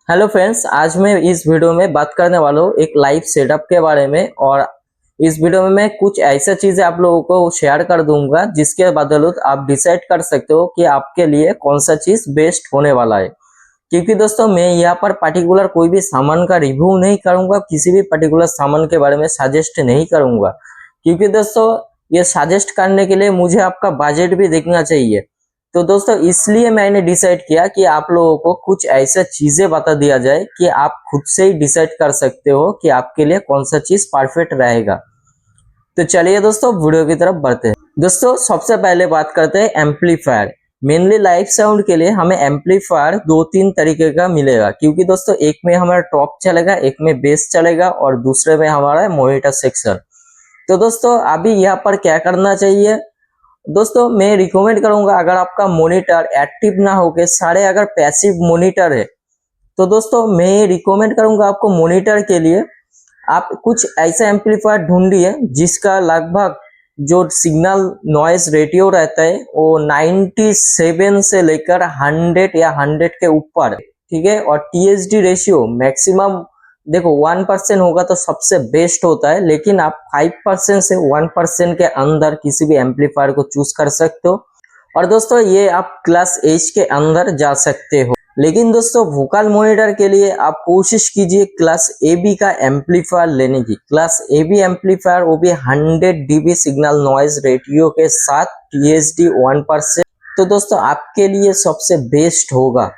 Hello friends, आज मैं इस वीडियो में बात करने वाला हूँ एक लाइव सेटअप के बारे में। और इस वीडियो में मैं कुछ ऐसा चीजें आप लोगों को शेयर कर दूंगा जिसके बदौलत आप डिसाइड कर सकते हो कि आपके लिए कौन सा चीज बेस्ट होने वाला है। क्योंकि दोस्तों मैं यहाँ पर पर्टिकुलर कोई भी सामान का रिव्यू नहीं करूंगा, किसी भी पर्टिकुलर सामान के बारे में सजेस्ट नहीं करूंगा, क्योंकि दोस्तों ये सजेस्ट करने के लिए मुझे आपका बजट भी देखना चाहिए। तो दोस्तों इसलिए मैंने डिसाइड किया कि आप लोगों को कुछ ऐसा चीजें बता दिया जाए कि आप खुद से ही डिसाइड कर सकते हो कि आपके लिए कौन सा चीज परफेक्ट रहेगा। तो चलिए दोस्तों वीडियो की तरफ बढ़ते हैं। दोस्तों सबसे पहले बात करते हैं एम्पलीफायर। मेनली लाइव साउंड के लिए हमें एम्पलीफायर दो तीन तरीके का मिलेगा, क्योंकि दोस्तों एक में हमारा टॉप चलेगा, एक में बेस चलेगा और दूसरे में हमारा मॉनिटर सेक्शन। तो दोस्तों अभी यहाँ पर क्या करना चाहिए, दोस्तों मैं रिकमेंड करूंगा अगर आपका मॉनिटर एक्टिव ना होके सारे अगर पैसिव मॉनिटर है तो दोस्तों मैं रिकमेंड करूंगा आपको मॉनिटर के लिए आप कुछ ऐसा एम्पलीफायर ढूंढिए जिसका लगभग जो सिग्नल नॉइज रेटियो रहता है वो 97 से लेकर 100 या 100 के ऊपर, ठीक है। और टीएसडी रेशियो मैक्सिमम देखो 1% होगा तो सबसे बेस्ट होता है, लेकिन आप 5% से 1% के अंदर किसी भी एम्पलीफायर को चूज कर सकते हो। और दोस्तों ये आप क्लास एज के अंदर जा सकते हो, लेकिन दोस्तों वोकल मॉनिटर के लिए आप कोशिश कीजिए क्लास ए बी का एम्पलीफायर लेने की। क्लास ए बी एम्पलीफायर वो भी 100 dB सिग्नल नॉइज रेटियो के साथ टीएसडी 1%, तो दोस्तों आपके लिए सबसे बेस्ट होगा।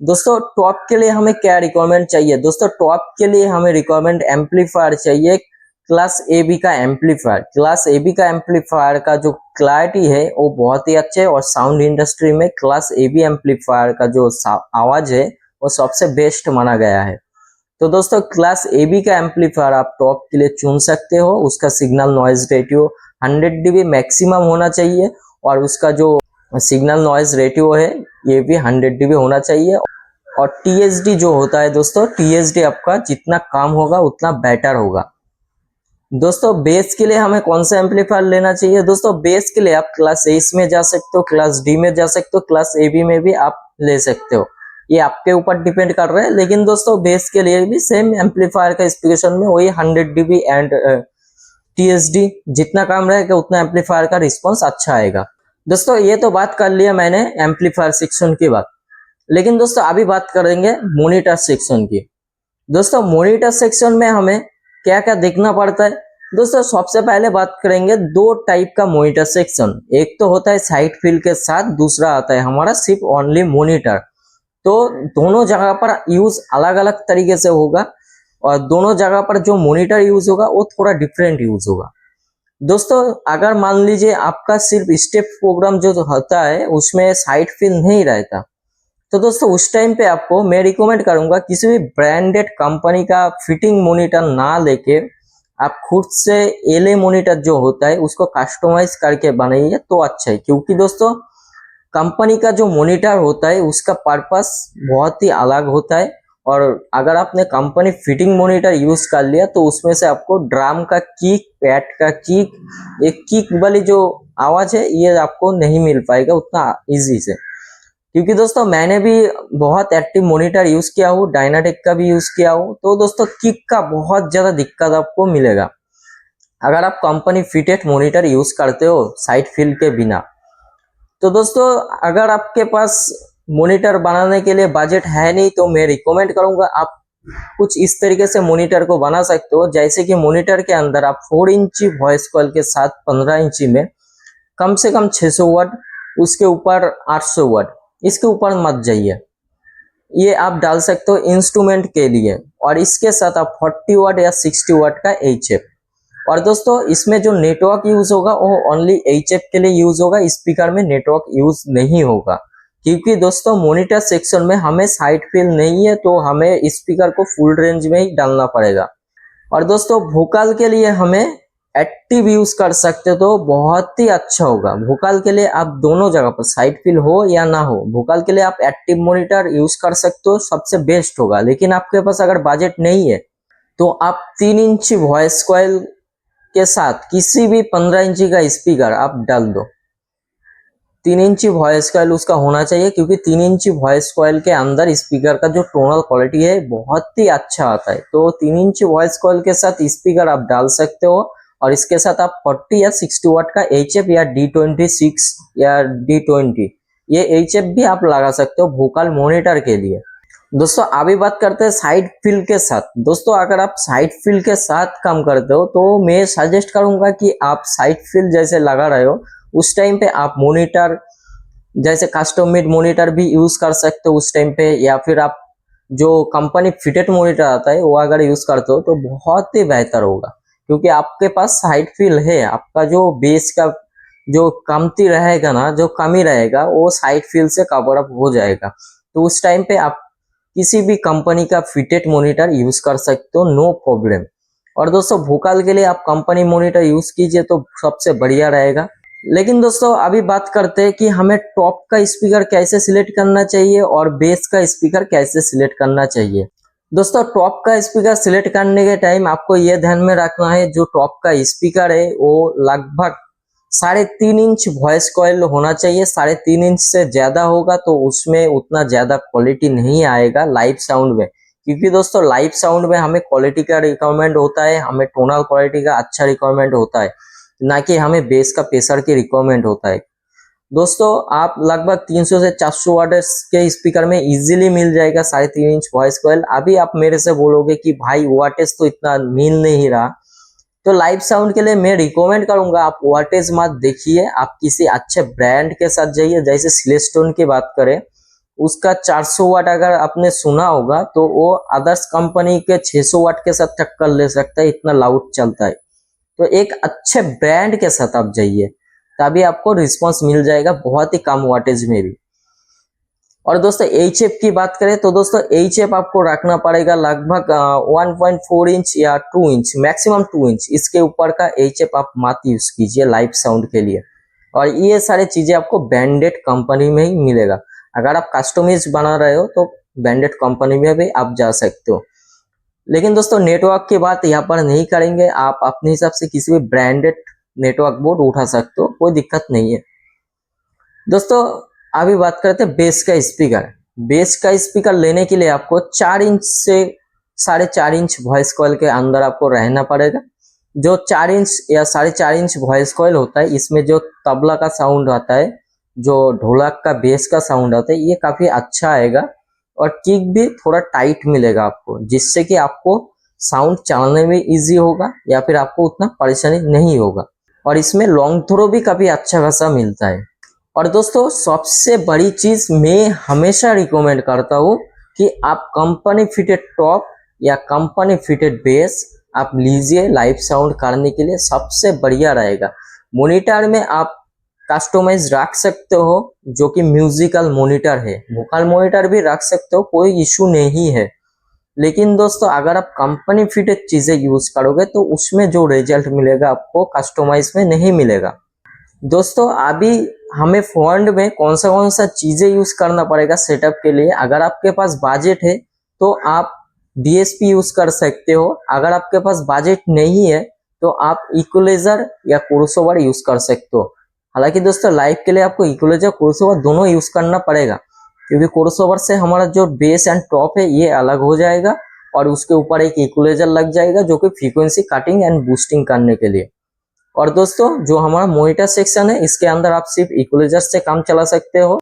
दोस्तों टॉप के लिए हमें क्या रिक्वायरमेंट चाहिए, दोस्तों टॉप के लिए हमें रिक्वायरमेंट एम्पलीफायर चाहिए क्लास ए बी का एम्पलीफायर। क्लास ए बी का एम्पलीफायर का जो क्लैरिटी है वो बहुत ही अच्छे है और साउंड इंडस्ट्री में क्लास ए बी एम्पलीफायर का जो आवाज है वो सबसे बेस्ट माना गया है। तो दोस्तों क्लास ए बी का एम्पलीफायर आप टॉप के लिए चुन सकते हो। उसका signal noise ratio 100 dB maximum होना चाहिए और उसका जो सिग्नल नॉइज रेटियो है ये भी 100 dB होना चाहिए। और टीएसडी जो होता है दोस्तों, टीएसडी आपका जितना कम होगा उतना बेटर होगा। दोस्तों बेस के लिए हमें कौन सा एम्पलीफायर लेना चाहिए, दोस्तों बेस के लिए आप क्लास एस में जा सकते हो, क्लास डी में जा सकते हो, क्लास ए बी में भी आप ले सकते हो, ये आपके ऊपर डिपेंड कर रहा है। लेकिन दोस्तों बेस के लिए भी सेम एम्पलीफायर का स्पेसिफिकेशन में वही 100 dB एंड टीएसडी जितना कम रहेगा उतना एम्पलीफायर का रिस्पॉन्स अच्छा आएगा। दोस्तों ये तो बात कर लिया मैंने एम्पलीफायर सेक्शन की बात, लेकिन दोस्तों अभी बात करेंगे मॉनिटर सेक्शन की। दोस्तों मॉनिटर सेक्शन में हमें क्या क्या देखना पड़ता है, दोस्तों सबसे पहले बात करेंगे दो टाइप का मॉनिटर सेक्शन। एक तो होता है साइड फील्ड के साथ, दूसरा आता है हमारा सिर्फ ओनली मॉनिटर। तो दोनों जगह पर यूज अलग अलग तरीके से होगा और दोनों जगह पर जो मॉनिटर यूज होगा वो थोड़ा डिफरेंट यूज होगा। दोस्तों अगर मान लीजिए आपका सिर्फ स्टेप प्रोग्राम जो होता है उसमें साइड फील्ड नहीं रहता, तो दोस्तों उस टाइम पे आपको मैं रिकमेंड करूंगा किसी भी ब्रांडेड कंपनी का फिटिंग मॉनिटर ना लेके आप खुद से एलए मॉनिटर जो होता है उसको कस्टमाइज करके बनाइए तो अच्छा है। क्योंकि दोस्तों कंपनी का जो मॉनिटर होता है उसका पर्पस बहुत ही अलग होता है, और अगर आपने कंपनी फिटिंग मॉनिटर यूज कर लिया तो उसमें से आपको ड्रम का किक, पैड का किक, एक किक वाली जो आवाज है ये आपको नहीं मिल पाएगा उतना इजी से। क्योंकि दोस्तों मैंने भी बहुत एक्टिव मॉनिटर यूज किया हूँ, डायनाटेक का भी यूज किया हूँ, तो दोस्तों किक का बहुत ज्यादा दिक्कत आपको मिलेगा अगर आप कंपनी फिटेड मॉनिटर यूज करते हो साइड फील्ड के बिना। तो दोस्तों अगर आपके पास मॉनिटर बनाने के लिए बजट है नहीं तो मैं रिकमेंड करूंगा आप कुछ इस तरीके से मॉनिटर को बना सकते हो, जैसे कि मॉनिटर के अंदर आप 4 इंची वॉइस कॉल के साथ 15 इंची में कम से कम 600 वाट, उसके ऊपर 800 वाट, इसके ऊपर मत जाइए, ये आप डाल सकते हो इंस्ट्रूमेंट के लिए। और इसके साथ आप 40 वाट या 60 वाट का एचएफ। और दोस्तों इसमें जो नेटवर्क यूज होगा वो ओनली एचएफ के लिए यूज होगा, स्पीकर में नेटवर्क यूज नहीं होगा। क्योंकि दोस्तों मॉनिटर सेक्शन में हमें साइड फील्ड नहीं है तो हमें स्पीकर को फुल रेंज में ही डालना पड़ेगा। और दोस्तों वोकल के लिए हमें एक्टिव यूज कर सकते हो तो बहुत ही अच्छा होगा। वोकल के लिए आप दोनों जगह पर साइड फील्ड हो या ना हो, वोकल के लिए आप एक्टिव मॉनिटर यूज कर सकते हो, सबसे बेस्ट होगा। लेकिन आपके पास अगर बजट नहीं है तो आप 3 इंची वॉइस कॉइल के साथ किसी भी 15 इंची का स्पीकर आप डाल दो। 3 इंची वॉइस कॉइल उसका होना चाहिए, क्योंकि 3 इंची वॉइस कॉइल के अंदर स्पीकर का जो टोनल क्वालिटी है बहुत ही अच्छा आता है। तो 3 इंची वॉइस कॉइल के साथ स्पीकर आप डाल सकते हो, और इसके साथ आप 40 या 60 वाट का HF या D26 या D20 ये HF भी आप लगा सकते हो वोकल मॉनिटर के लिए। दोस्तों अभी बात करते हैं साइड फिल के साथ। दोस्तों अगर आप साइड फिल के साथ काम करते हो तो मैं सजेस्ट करूंगा कि आप साइड फिल जैसे लगा रहे हो उस टाइम पे आप मॉनिटर जैसे कस्टम मेड मॉनिटर भी यूज कर सकते हो उस टाइम पे, या फिर आप जो कंपनी फिटेड मॉनिटर आता है वो अगर यूज करते हो तो बहुत ही बेहतर होगा, क्योंकि आपके पास साइड फिल है, आपका जो बेस का जो कमती रहेगा ना, जो कमी रहेगा वो साइड फिल से कवर अप हो जाएगा। तो उस टाइम पे आप किसी भी कंपनी का फिटेड मॉनिटर यूज कर सकते हो, नो प्रॉब्लम। और दोस्तों वोकल के लिए आप कंपनी मॉनिटर यूज कीजिए तो सबसे बढ़िया रहेगा। लेकिन दोस्तों अभी बात करते हैं कि हमें टॉप का स्पीकर कैसे सिलेक्ट करना चाहिए और बेस का स्पीकर कैसे सिलेक्ट करना चाहिए। दोस्तों टॉप का स्पीकर सिलेक्ट करने के टाइम आपको यह ध्यान में रखना है, जो टॉप का स्पीकर है वो लगभग 3.5 इंच वॉइस कॉइल होना चाहिए। 3.5 इंच से ज्यादा होगा तो उसमें उतना ज्यादा क्वालिटी नहीं आएगा लाइव साउंड में, क्योंकि दोस्तों लाइव साउंड में हमें क्वालिटी का रिक्वायरमेंट होता है, हमें टोनल क्वालिटी का अच्छा रिक्वायरमेंट होता है, ना कि हमें बेस का प्रेशर की रिक्वायरमेंट होता है। दोस्तों आप लगभग 300 से 400 वाट के स्पीकर में इजीली मिल जाएगा 3.5 इंच वॉइस कॉइल। अभी आप मेरे से बोलोगे कि भाई वाटेज तो इतना मिल नहीं रहा, तो लाइव साउंड के लिए मैं रिकमेंड करूंगा आप वाटेज मत देखिए, आप किसी अच्छे ब्रांड के साथ जाइए। जैसे सिलेस्टोन की बात करें, उसका 400 वाट अगर आपने सुना होगा तो वो अदर्स कंपनी के 600 वाट के साथ टक्कर ले सकता है, इतना लाउड चलता है। तो एक अच्छे ब्रांड के साथ आप जाइए, तभी आपको रिस्पॉन्स मिल जाएगा बहुत ही कम वाटेज में भी। और दोस्तों HF की बात करें तो दोस्तों HF आपको रखना पड़ेगा लगभग 1.4 इंच या 2 इंच, मैक्सिमम 2 इंच। इसके ऊपर का HF आप मत यूज कीजिए लाइव साउंड के लिए। और ये सारी चीजें आपको बैंडेड कंपनी में ही मिलेगा। अगर आप कस्टमाइज बना रहे हो तो बैंडेड कंपनी में भी आप जा सकते हो। लेकिन दोस्तों नेटवर्क की बात यहाँ पर नहीं करेंगे, आप अपने हिसाब से किसी भी ब्रांडेड नेटवर्क बोर्ड उठा सकते हो, कोई दिक्कत नहीं है। दोस्तों अभी बात करते हैं बेस का स्पीकर। बेस का स्पीकर लेने के लिए आपको 4 इंच से 4.5 इंच वॉइस कॉइल के अंदर आपको रहना पड़ेगा। जो 4 इंच या 4.5 इंच वॉइस कॉइल होता है, इसमें जो तबला का साउंड आता है, जो ढोलक का बेस का साउंड आता है, ये काफी अच्छा आएगा। और किक भी थोड़ा टाइट मिलेगा आपको, जिससे कि आपको साउंड चलाने में इजी होगा या फिर आपको उतना परेशानी नहीं होगा। और इसमें लॉन्ग थ्रो भी काफी अच्छा खासा मिलता है। और दोस्तों सबसे बड़ी चीज मैं हमेशा रिकमेंड करता हूँ कि आप कंपनी फिटेड टॉप या कंपनी फिटेड बेस आप लीजिए लाइव साउंड करने के लिए, सबसे बढ़िया रहेगा। मॉनिटर में आप कस्टमाइज रख सकते हो, जो कि म्यूजिकल मॉनिटर है, वोकल मॉनिटर भी रख सकते हो, कोई इशू नहीं है। लेकिन दोस्तों अगर आप कंपनी फिटेड चीजें यूज करोगे तो उसमें जो रिजल्ट मिलेगा आपको कस्टमाइज में नहीं मिलेगा। दोस्तों अभी हमें फंड में कौन सा चीजें यूज करना पड़ेगा सेटअप के लिए। अगर आपके पास बजट है तो आप DSP यूज कर सकते हो। अगर आपके पास बजट नहीं है तो आप इक्वलाइजर या क्रॉसओवर यूज कर सकते हो। हालांकि दोस्तों लाइव के लिए आपको इक्वलाइजर क्रॉसओवर दोनों यूज करना पड़ेगा, क्योंकि क्रॉसओवर से हमारा जो बेस एंड टॉप है ये अलग हो जाएगा और उसके ऊपर एक इक्वलाइजर लग जाएगा, जो कि फ्रीक्वेंसी कटिंग एंड बूस्टिंग करने के लिए। और दोस्तों जो हमारा मॉनिटर सेक्शन है, इसके अंदर आप सिर्फ इक्वलाइजर से काम चला सकते हो।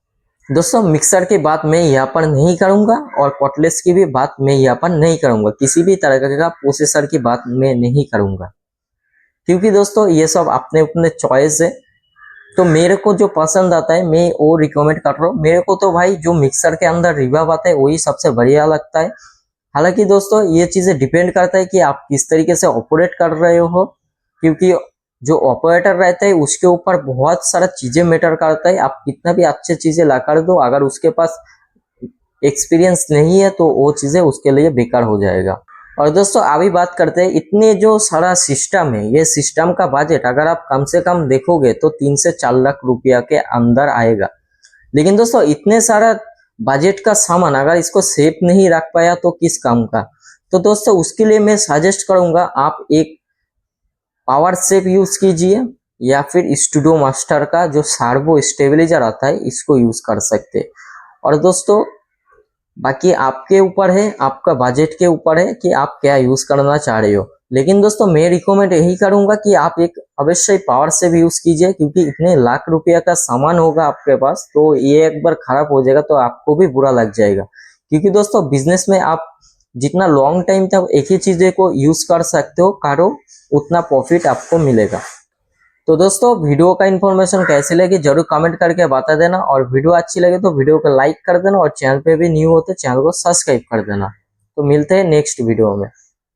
दोस्तों मिक्सर की बात मैं यहाँ पर नहीं करूंगा और कॉर्डलेस की भी बात मैं यहाँ पर नहीं करूंगा, किसी भी तरह का प्रोसेसर की बात मैं नहीं करूंगा, क्योंकि दोस्तों ये सब अपने अपने चॉइस है। तो मेरे को जो पसंद आता है मैं वो रिकमेंड कर रहा हूँ। मेरे को तो भाई जो मिक्सर के अंदर रिवर्ब आता है वही सबसे बढ़िया लगता है। हालांकि दोस्तों ये चीजें डिपेंड करता है कि आप किस तरीके से ऑपरेट कर रहे हो, क्योंकि जो ऑपरेटर रहता है उसके ऊपर बहुत सारा चीजें मैटर करता है। आप कितना भी अच्छे चीजें ला कर दो, अगर उसके पास एक्सपीरियंस नहीं है तो वो चीजें उसके लिए बेकार हो जाएगा। और दोस्तों अभी बात करते हैं, इतने जो सारा सिस्टम है, ये सिस्टम का बजट अगर आप कम से कम देखोगे तो 3 से 4 लाख रुपया के अंदर आएगा। लेकिन दोस्तों इतने सारा बजट का सामान अगर इसको सेफ नहीं रख पाया तो किस काम का। तो दोस्तों उसके लिए मैं सजेस्ट करूंगा आप एक पावर सेफ यूज कीजिए, या फिर स्टूडियो मास्टर का जो सर्वो स्टेबलाइजर आता है इसको यूज कर सकते हैं। और दोस्तों बाकी आपके ऊपर है, आपका बजट के ऊपर है कि आप क्या यूज करना चाह रहे हो। लेकिन दोस्तों मैं रिकमेंड यही करूंगा कि आप एक अवश्य पावर सेव यूज कीजिए, क्योंकि इतने लाख रुपया का सामान होगा आपके पास तो ये एक बार खराब हो जाएगा तो आपको भी बुरा लग जाएगा। क्योंकि दोस्तों बिजनेस में आप जितना लॉन्ग टाइम तक एक ही चीजें को यूज कर सकते हो करो, उतना प्रॉफिट आपको मिलेगा। तो दोस्तों वीडियो का इन्फॉर्मेशन कैसी लगी जरूर कमेंट करके बता देना, और वीडियो अच्छी लगे तो वीडियो को लाइक कर देना, और चैनल पे भी न्यू हो तो चैनल को सब्सक्राइब कर देना। तो मिलते हैं नेक्स्ट वीडियो में।